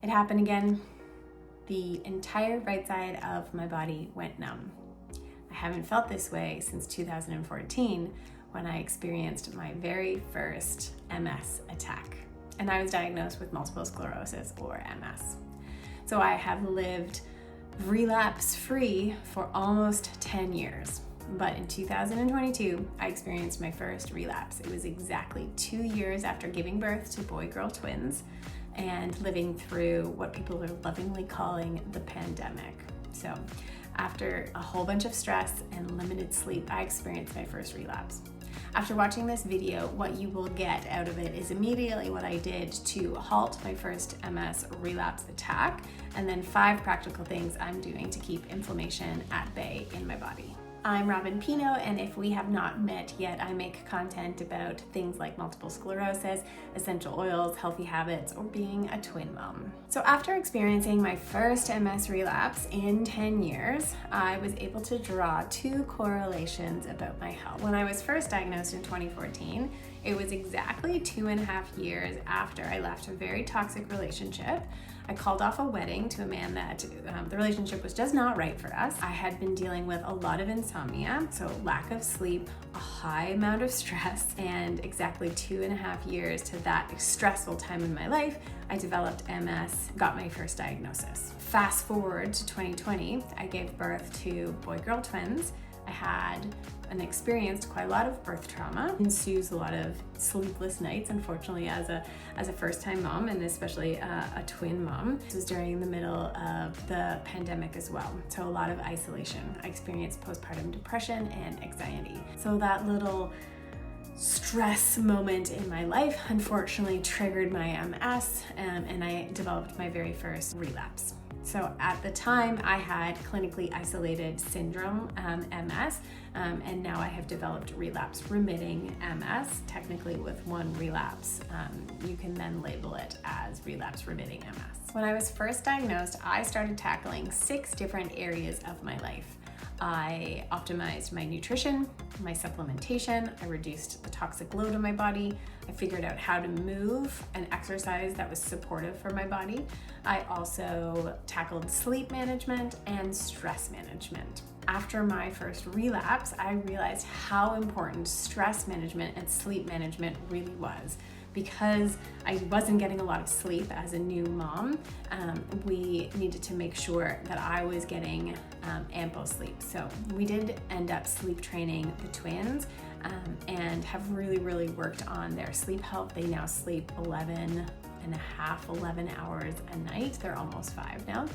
It happened again. The entire right side of my body went numb. I haven't felt this way since 2014 when I experienced my very first MS attack. And I was diagnosed with multiple sclerosis or MS. So I have lived relapse-free for almost 10 years. But in 2022, I experienced my first relapse. It was exactly 2 years after giving birth to boy-girl twins and living through what people are lovingly calling the pandemic. So after a whole bunch of stress and limited sleep, I experienced my first relapse. After watching this video, what you will get out of it is immediately what I did to halt my first MS relapse attack, and then 5 practical things I'm doing to keep inflammation at bay in my body. I'm Robin Pino, and if we have not met yet, I make content about things like multiple sclerosis, essential oils, healthy habits, or being a twin mom. So after experiencing my first MS relapse in 10 years, I was able to draw 2 correlations about my health. When I was first diagnosed in 2014, it was exactly 2.5 years after I left a very toxic relationship. I called off a wedding to a man that the relationship was just not right for us. I had been dealing with a lot of insomnia, so lack of sleep, a high amount of stress, and exactly 2.5 years to that stressful time in my life, I developed MS, got my first diagnosis. Fast forward to 2020, I gave birth to boy-girl twins. I had and experienced quite a lot of birth trauma. Ensues a lot of sleepless nights, unfortunately, as a first-time mom, and especially a twin mom. This was during the middle of the pandemic as well, so a lot of isolation. I experienced postpartum depression and anxiety. So that little stress moment in my life unfortunately triggered my MS, and I developed my very first relapse. So at the time, I had clinically isolated syndrome, MS, and now I have developed relapse-remitting MS, technically with 1 relapse. You can then label it as relapse-remitting MS. When I was first diagnosed, I started tackling 6 different areas of my life. I optimized my nutrition, my supplementation, I reduced the toxic load on my body, I figured out how to move and exercise that was supportive for my body. I also tackled sleep management and stress management. After my first relapse, I realized how important stress management and sleep management really was. Because I wasn't getting a lot of sleep as a new mom, we needed to make sure that I was getting ample sleep. So we did end up sleep training the twins and have really worked on their sleep health. They now sleep 11 hours a night. They're almost 5 now.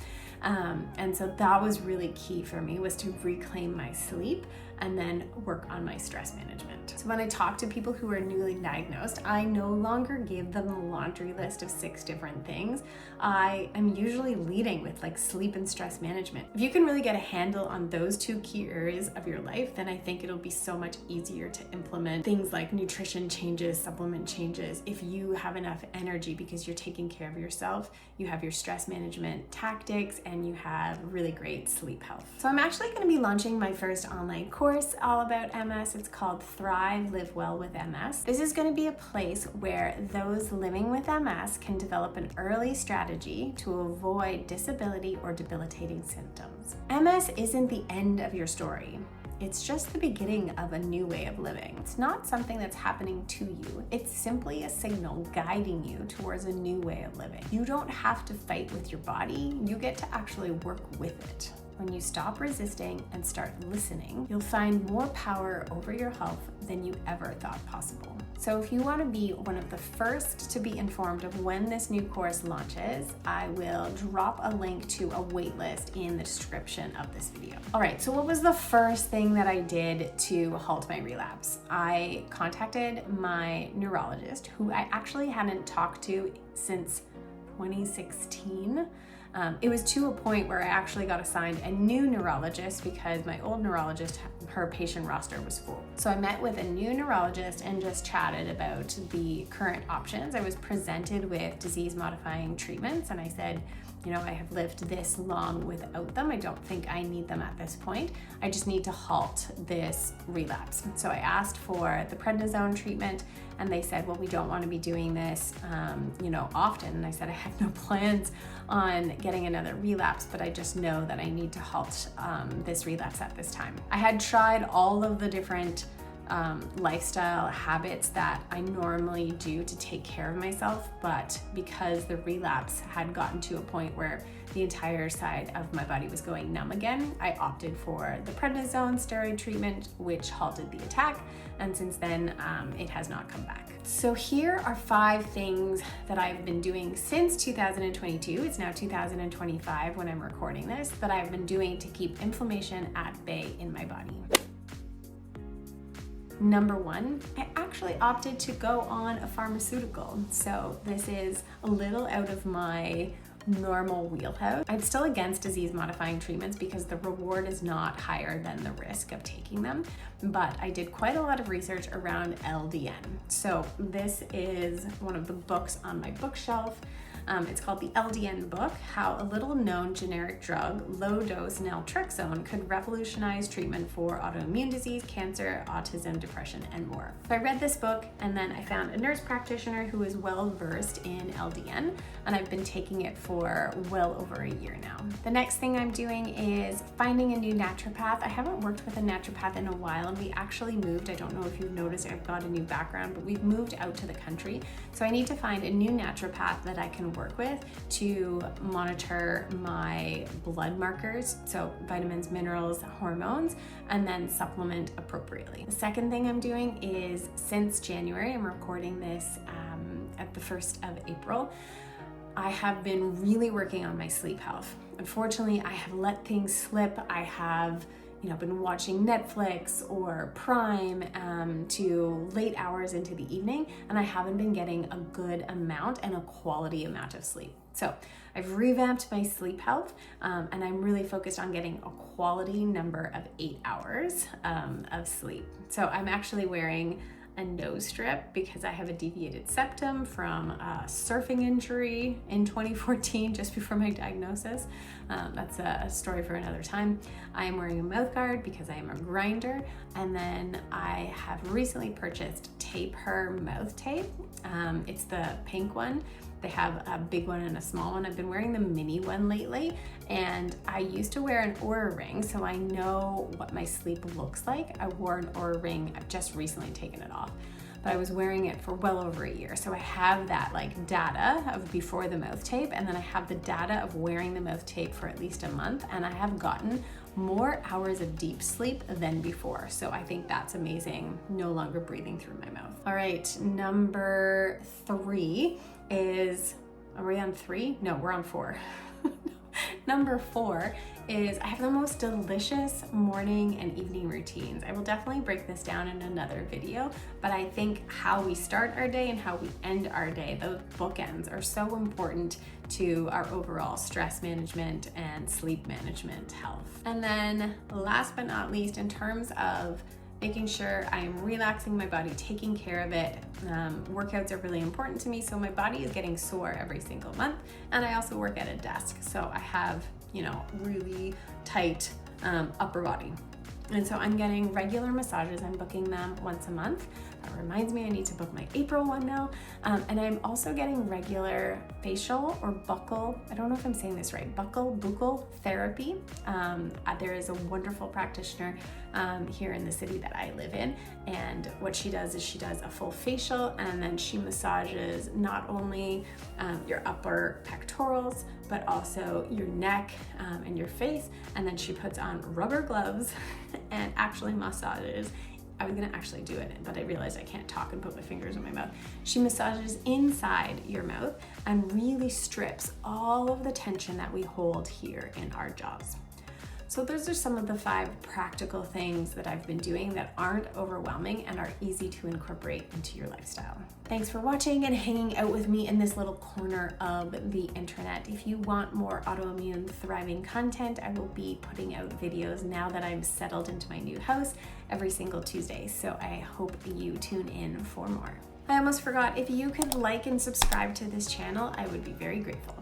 And so that was really key for me, was to reclaim my sleep and then work on my stress management. So when I talk to people who are newly diagnosed, I no longer give them a laundry list of 6 different things. I am usually leading with like sleep and stress management. If you can really get a handle on those 2 key areas of your life, then I think it'll be so much easier to implement things like nutrition changes, supplement changes. If you have enough energy because you're taking care of yourself, you have your stress management tactics, and you have really great sleep health. So I'm actually going to be launching my first online course all about MS. It's called Thrive, Live Well with MS. This is going to be a place where those living with MS can develop an early strategy to avoid disability or debilitating symptoms. MS isn't the end of your story. It's just the beginning of a new way of living. It's not something that's happening to you. It's simply a signal guiding you towards a new way of living. You don't have to fight with your body. You get to actually work with it. When you stop resisting and start listening, you'll find more power over your health than you ever thought possible. So if you want to be one of the first to be informed of when this new course launches, I will drop a link to a waitlist in the description of this video. All right, so what was the first thing that I did to halt my relapse? I contacted my neurologist, who I actually hadn't talked to since 2016. It was to a point where I actually got assigned a new neurologist because my old neurologist, her patient roster was full. So I met with a new neurologist and just chatted about the current options. I was presented with disease-modifying treatments, and I said, you know, I have lived this long without them. I don't think I need them at this point. I just need to halt this relapse. So I asked for the prednisone treatment, and they said, well, we don't want to be doing this, you know, often. And I said, I have no plans on getting another relapse, but I just know that I need to halt this relapse at this time. I had tried all of the different lifestyle habits that I normally do to take care of myself, but because the relapse had gotten to a point where the entire side of my body was going numb again, I opted for the prednisone steroid treatment, which halted the attack, and since then it has not come back. So here are 5 things that I've been doing since 2022. It's now 2025 when I'm recording this, that I've been doing to keep inflammation at bay in my body. Number 1, I actually opted to go on a pharmaceutical. So this is a little out of my normal wheelhouse. I'm still against disease modifying treatments because the reward is not higher than the risk of taking them, but I did quite a lot of research around LDN. So this is one of the books on my bookshelf. It's called the LDN book, How a Little Known Generic Drug, Low Dose Naltrexone Could Revolutionize Treatment for Autoimmune Disease, Cancer, Autism, Depression, and more. So I read this book, and then I found a nurse practitioner who is well versed in LDN, and I've been taking it for well over a year now. The next thing I'm doing is finding a new naturopath. I haven't worked with a naturopath in a while, and we actually moved. I don't know if you've noticed, I've got a new background, but we've moved out to the country. So I need to find a new naturopath that I can work with to monitor my blood markers, so vitamins, minerals, hormones, and then supplement appropriately. The second thing I'm doing is, since January, I'm recording this at the 1st of April, I have been really working on my sleep health. Unfortunately, I have let things slip. I have been watching Netflix or Prime to late hours into the evening, and I haven't been getting a good amount and a quality amount of sleep. So I've revamped my sleep health, and I'm really focused on getting a quality number of 8 hours of sleep. So I'm actually wearing a nose strip because I have a deviated septum from a surfing injury in 2014, just before my diagnosis. That's a story for another time. I am wearing a mouth guard because I am a grinder, and then I have recently purchased Tape Her mouth tape. It's the pink one. They have a big one and a small one. I've been wearing the mini one lately, and I used to wear an Oura ring, so I know what my sleep looks like. I wore an Oura ring, I've just recently taken it off, but I was wearing it for well over a year. So I have that data of before the mouth tape, and then I have the data of wearing the mouth tape for at least a month, and I have gotten more hours of deep sleep than before. So I think that's amazing, no longer breathing through my mouth. All right, number 3 is, are we on 3? No, we're on 4. Number 4 is I have the most delicious morning and evening routines. I will definitely break this down in another video, but I think how we start our day and how we end our day, those bookends, are so important to our overall stress management and sleep management health. And then last but not least, in terms of making sure I am relaxing my body, taking care of it. Workouts are really important to me, so my body is getting sore every single month, and I also work at a desk, so I have, really tight upper body. And so I'm getting regular massages. I'm booking them once a month. That reminds me I need to book my April one now. And I'm also getting regular facial or buccal, I don't know if I'm saying this right, buccal therapy. There is a wonderful practitioner here in the city that I live in. And what she does is she does a full facial, and then she massages not only your upper pectorals, but also your neck and your face. And then she puts on rubber gloves and actually massages. I was gonna actually do it, but I realized I can't talk and put my fingers in my mouth. She massages inside your mouth and really strips all of the tension that we hold here in our jaws. So those are some of the 5 practical things that I've been doing that aren't overwhelming and are easy to incorporate into your lifestyle. Thanks for watching and hanging out with me in this little corner of the internet. If you want more autoimmune thriving content, I will be putting out videos now that I'm settled into my new house every single Tuesday. So I hope you tune in for more. I almost forgot, if you could like and subscribe to this channel, I would be very grateful.